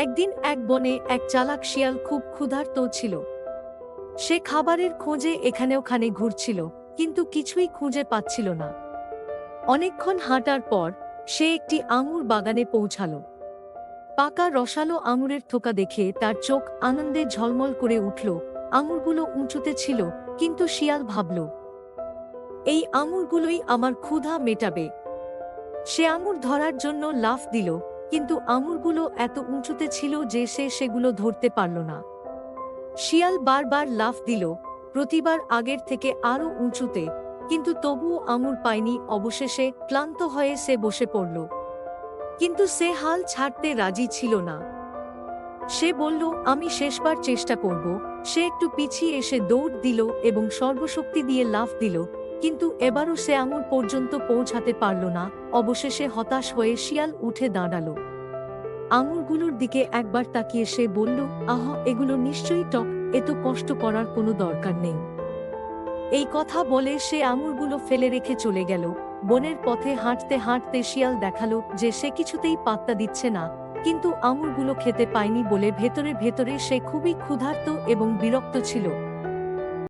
একদিন এক বনে এক চালাক শিয়াল খুব ক্ষুধার্ত ছিল। সে খাবারের খোঁজে এখানে ওখানে ঘুরছিল, কিন্তু কিছুই খুঁজে পাচ্ছিল না। অনেকক্ষণ হাঁটার পর সে একটি আঙুর বাগানে পৌঁছাল। পাকা রসালো আঙুরের থোকা দেখে তার চোখ আনন্দে ঝলমল করে উঠল। আঙুরগুলো উঁচুতে ছিল, কিন্তু শিয়াল ভাবল, এই আঙুরগুলোই আমার ক্ষুধা মেটাবে। সে আঙুর ধরার জন্য লাফ দিল, কিন্তু আঙুরগুলো এত উঁচুতে ছিল যে সে সেগুলো ধরতে পারল না। শিয়াল বারবার লাফ দিল, প্রতিবার আগের থেকে আরও উঁচুতে, কিন্তু তবুও আঙুর পায়নি। অবশেষে ক্লান্ত হয়ে সে বসে পড়ল, কিন্তু সে হাল ছাড়তে রাজি ছিল না। সে বলল, আমি শেষবার চেষ্টা করব। সে একটু পিছিয়ে এসে দৌড় দিল এবং সর্বশক্তি দিয়ে লাফ দিল, কিন্তু এবারও সে আঙুর পর্যন্ত পৌঁছাতে পারল না। অবশেষে হতাশ হয়ে শিয়াল উঠে দাঁড়াল। আঙুরগুলোর দিকে একবার তাকিয়ে সে বলল, আহ, এগুলো নিশ্চয়ই টক, এত কষ্ট করার কোনো দরকার নেই। এই কথা বলে সে আঙুরগুলো ফেলে রেখে চলে গেল। বনের পথে হাঁটতে হাঁটতে শিয়াল দেখালো যে সে কিছুতেই পাত্তা দিচ্ছে না, কিন্তু আঙুরগুলো খেতে পায়নি বলে ভেতরে ভেতরে সে খুবই ক্ষুধার্ত এবং বিরক্ত ছিল।